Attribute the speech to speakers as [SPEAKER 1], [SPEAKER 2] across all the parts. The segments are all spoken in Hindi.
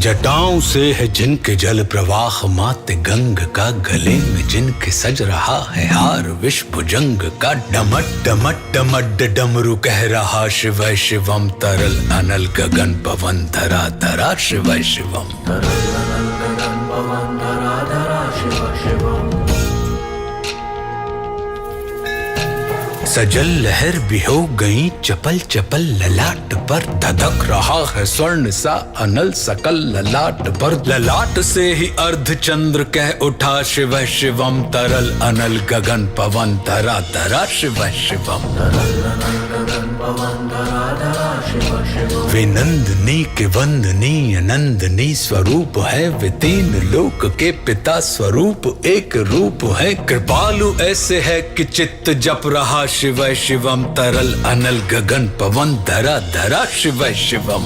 [SPEAKER 1] जटाओं से है जिनके जल प्रवाह माते गंग का, गले में जिनके सज रहा है हार विश्व भुजंग का। डमट डमट डमट डमरू कह रहा शिव शिवम, तरल अनल गगन पवन धरा धरा शिव शिवम। सजल लहर भी हो गई चपल चपल, ललाट पर धधक रहा है स्वर्ण सा अनल सकल ललाट पर। ललाट से ही अर्ध चंद्र कह उठा शिव शिवम, तरल अनल गगन पवन धरा धरा शिव शिवम। वे नंदनी के वंदनीय नंदनी स्वरूप है, वे तीन लोक के पिता स्वरूप एक रूप है। कृपालु ऐसे है कि चित्त जप रहा शिव शिवम, तरल अनल गगन पवन धरा धरा शिव शिवम।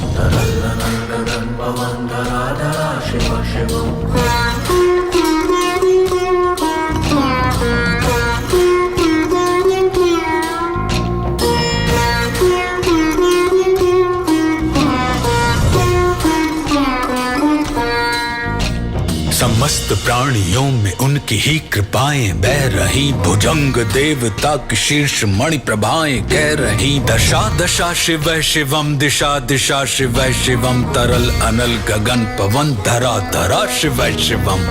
[SPEAKER 1] समस्त प्राणियों में उनकी ही कृपाएं बह रही, भुजंग देवता की शीर्ष मणि प्रभाएं कह रही। दशा दशा शिव शिवम, दिशा दिशा शिव शिवम, तरल अनल गगन पवन धरा धरा शिव शिवम।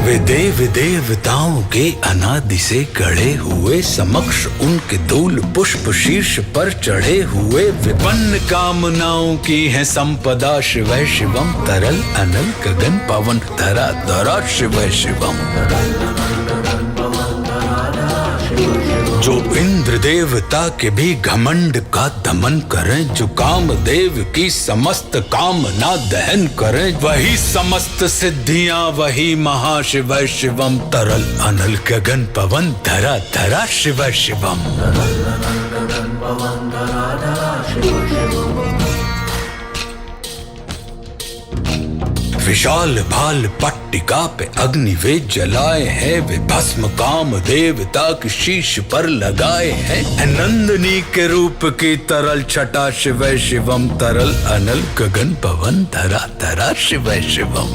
[SPEAKER 1] वे देव देवताओं के अनादि से गढ़े हुए, समक्ष उनके धूल पुष्प शीर्ष पर चढ़े हुए। विपन्न कामनाओं की है संपदा शिव शिवम, तरल अनल गगन पवन धरा धरा शिव शिवम। जो इंद्र देवता के भी घमंड का दमन करें, जो कामदेव की समस्त कामना दहन करें, वही समस्त सिद्धियां वही महाशिव शिवम, तरल अनल गगन पवन धरा धरा शिव शिवम। विशाल भाल पट्टिका पे अग्नि वे जलाए हैं, वे भस्म काम देवता की शीश पर लगाए हैं। नंदनी के रूप की तरल छटा शिव शिवम, तरल अनल गगन पवन धरा धरा शिव शिवम।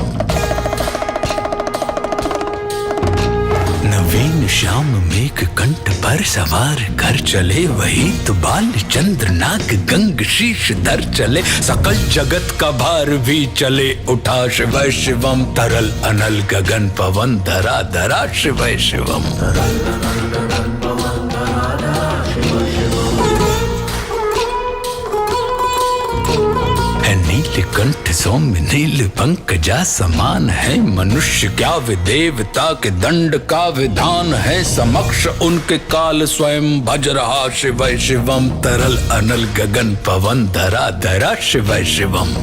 [SPEAKER 1] नवीन श्याम मेघ कंठ पर सवार कर चले, वही तो बाल चंद्र नाग गंग शीश धर चले। सकल जगत का भार भी चले उठा शिव शिवम, तरल अनल गगन पवन धरा धरा शिव शिवम। नीलकंठ सौम्य नील पंकजा समान है, मनुष्य क्या वे देवता के दंड का विधान है। समक्ष उनके काल स्वयं भज रहा शिव शिवम, तरल अनल गगन पवन धरा धरा शिव शिवम।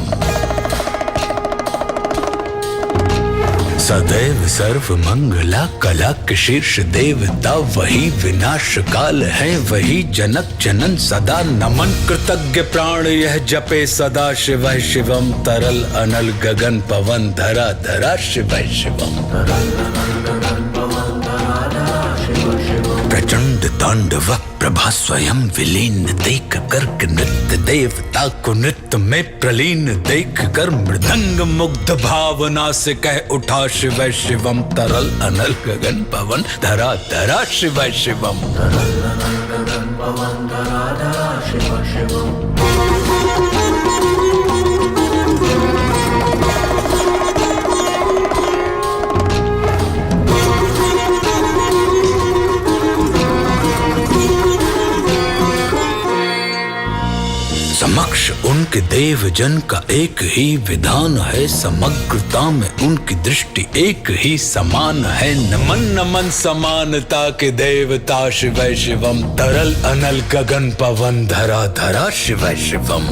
[SPEAKER 1] सदैव सर्व मंगला कला के शीर्ष देवता, वही विनाश काल है वही जनक जनन सदा। नमन कृतज्ञ प्राण यह जपे सदा शिव शिवम, तरल अनल गगन पवन धरा धरा शिव शिवम। प्रचंड तांडव प्रभा स्वयं विलीन देख कर नृत्य देवता को नृत्य में प्रलीन देख कर, मृदंग मुग्ध भावना से कह उठा शिव शिवम, तरल अनल गगन पवन धरा धरा शिव शिवम। समक्ष उनके देव जन का एक ही विधान है, समग्रता में उनकी दृष्टि एक ही समान है। नमन नमन समानता के देवता शिव शिवम, तरल अनल गगन पवन धरा धरा शिव शिवम।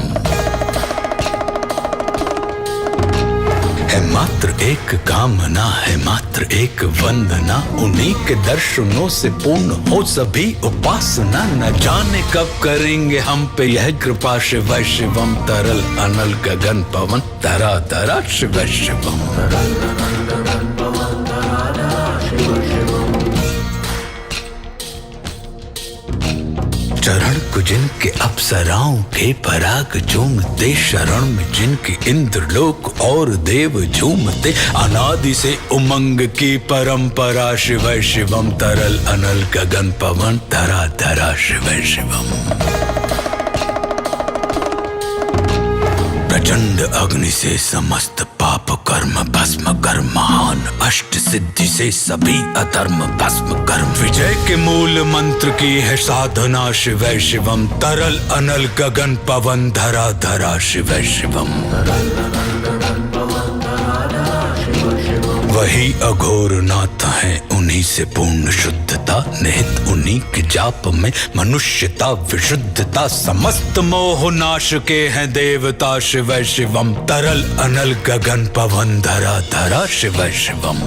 [SPEAKER 1] है मात्र एक कामना है मात्र एक वंदना, उन्हीं के दर्शनों से पूर्ण हो सभी उपासना। न जाने कब करेंगे हम पे यह कृपा शिव शिवम, तरल अनल गगन पवन धरा धरा शिव शिवम। चरण को जिनके अप्सराओं के पराग झूमते, शरण में जिनकी इंद्रलोक और देव झूमते, अनादि से उमंग की परंपरा, शिव शिवम तरल अनल गगन पवन धरा धरा शिव शिवम। प्रचंड अग्नि से समस्त पाप कर्म भस्म कर, महान अष्ट सिद्धि से सभी अधर्म भस्म कर, विजय के मूल मंत्र की है साधना, शिव शिवम तरल अनल गगन पवन धरा धरा शिव शिवम। वही अघोर नाथ है, उन्हीं से पूर्ण शुद्धता, निहित उन्हीं के जाप में मनुष्यता विशुद्धता, समस्त मोह नाश के हैं देवता, शिव शिवम तरल अनल गगन पवन धरा धरा शिव शिवम।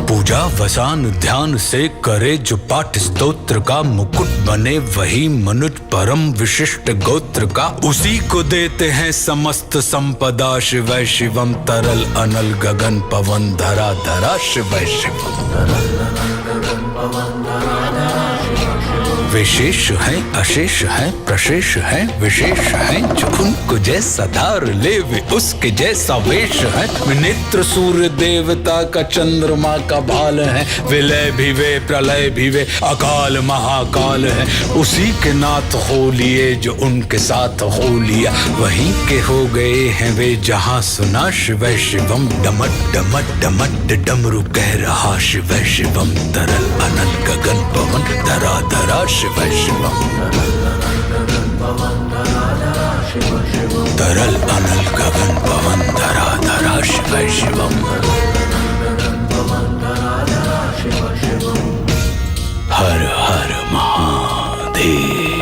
[SPEAKER 1] पूजा वसान ध्यान से करे जो पाठ स्तोत्र का, मुकुट बने वही मनुज परम विशिष्ट गोत्र का, उसी को देते हैं समस्त संपदा, शिव शिवम तरल अनल गगन पवन धरा धरा शिव शिवम। विशेष है अशेष है प्रशेष है विशेष है, जो उनको जैसा धार ले वे उसके जैसा वेश है, नेत्र सूर्य देवता का चंद्रमा का भाल है, विलय भी वे प्रलय भी वे अकाल महाकाल है, उसी के नाथ हो लिए जो उनके साथ हो लिया, वहीं के हो गए हैं वे जहां सुना, शिव शिवम डमट डमट डमट डमरू कह रहा, शिव शिवम तरल अनल गगन पवन धरा धरा शिव शिवम। तरल अनल गगन पवन धरा धरा शिव शिवम। हर हर महादेव।